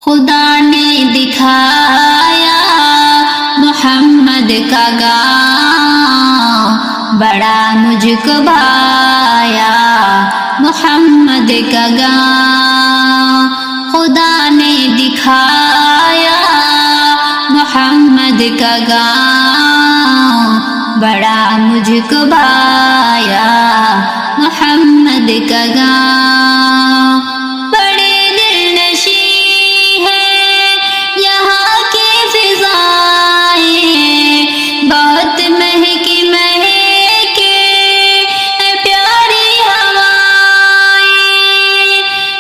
خدا نے دکھایا محمد کا گاؤں، بڑا مجھ کو بھایا محمد کا گاؤں۔ خدا نے دکھایا محمد کا گاؤں، بڑا مجھ کو بھایا محمد کا گاؤں۔ بڑے دل نشیں ہیں یہاں کی فضائیں، بہت مہکی مہکے پیاری ہوائیں۔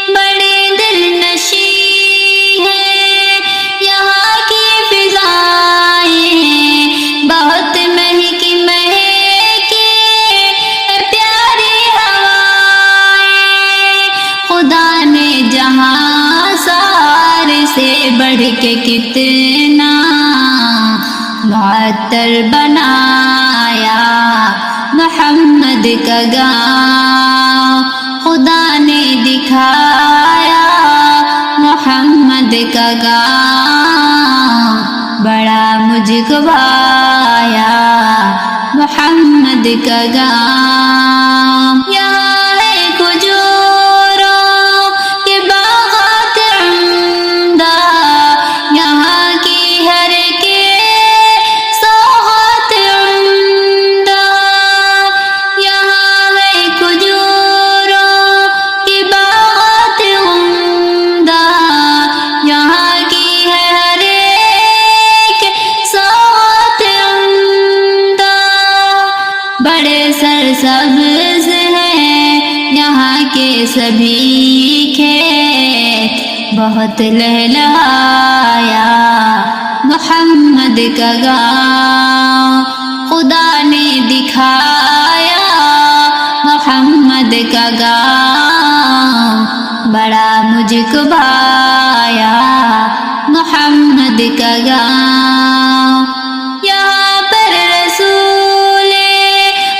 بڑے دل نشیں ہیں یہاں کی فضائیں، بہت مہکی مہکے پیاری ہوائیں۔ خدا نے جہاں سارے سے بڑھ کے کتنا معطر بنایا محمد کا گاؤں۔ خدا نے دکھایا محمد کا گاؤں، بڑا مجھ کو بھایا محمد کا گاؤں۔ یہاں ہے کھجوروں کے باغات عمدہ، یہاں کی ہر کے سوغات عمدہ۔ یہاں ہے کھجوروں کے باغات عمدہ، یہاں کی ہے ہر ایک سوغات عمدہ۔ بڑے سرسبز ہیں یہاں کے سبھی کھیت، بہت لہلہایا محمد کا گاؤں۔ خدا نے دکھایا محمد کا گاؤں، بڑا مجھ کو بھایا محمد کا گاؤں۔ یہاں پر رسول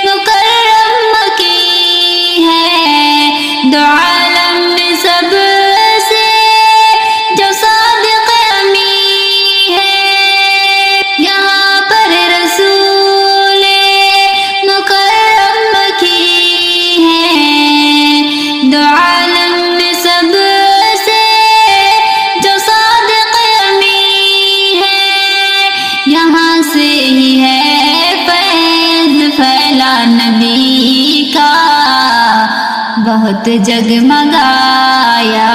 مکرم کی ہے دو عالم میں سب سے جو صادق امی ہے۔ یہاں پر رسول مکرم کی ہے دو عالم میں سب سے جو صادق امی ہے۔ یہاں سے ہی ہے فیض پھیلا نبی کا، بہت جگمگایا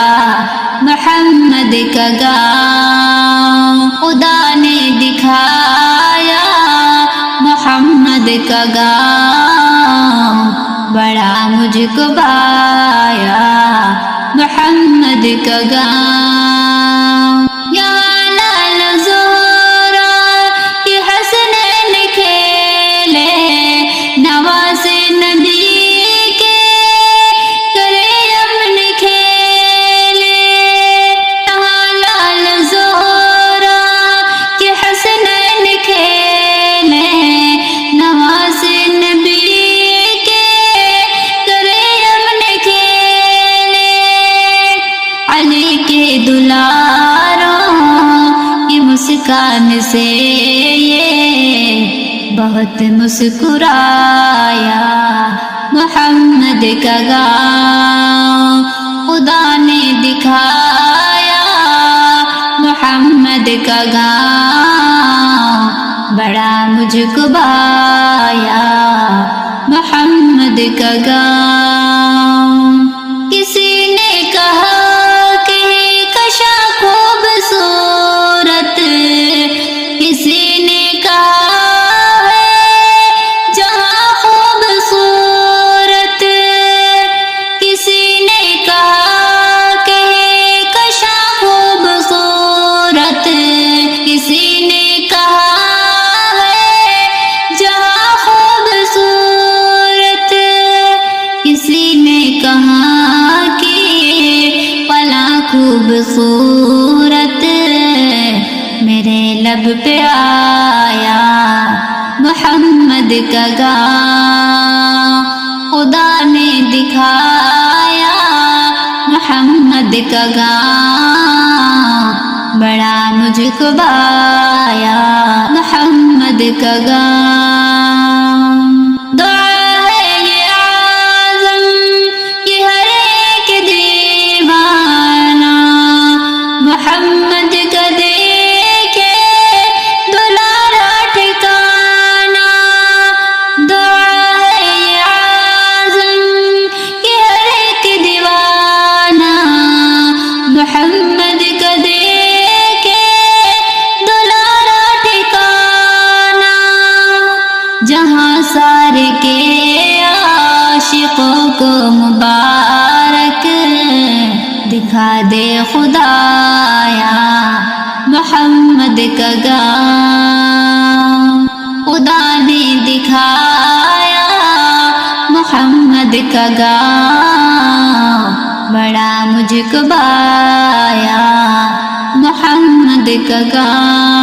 محمد کا گاؤں۔ خدا نے دکھایا محمد کا گاؤں، بڑا مجھ کو بھایا محمد کا گاؤں۔ یہاں لال زہرا کے حسنین کھیلے، نواز نبی کے کرے امن کھیلے۔ یہاں لال زہرا کے حسنین کھیلے، نواز نبی کے کرے امن کھیلے۔ علی کے دلاروں کی مسکان سے یہ بہت مسکرایا محمد کا گاؤں۔ خدا نے دکھایا محمد کا گاؤں، بڑا مجھ کو بھایا محمد کا گاؤں۔ کسی نے کہا کہ کشا خوبصورت، کسی نے کہا ہے جہاں خوبصورت، کسی نے کہا کہ کشا خوبصورت، کسی نے کہا ہے جہاں خوبصورت، کسی نے کہا کہ پلا خوبصورت میرے لب پہ آیا محمد کا گاؤں۔ خدا نے دکھایا محمد کا گاؤں، بڑا مجھ کو بایا محمد کا گام دعا ہے یہ اعظم یہ ہر ایک دیوانہ محمد کا دیکھے دلارا ٹھکانہ دعا ہے یہ اعظم یہ ہر ایک دیوانہ محمد کا دیکھے دلارا ٹھکانہ جہاں سارے کے عاشقوں کو مبارک دکھا دے خدایا محمد کا گام خدا نے دکھایا محمد کا گام بڑا مجھ کو بایا محمد کا گام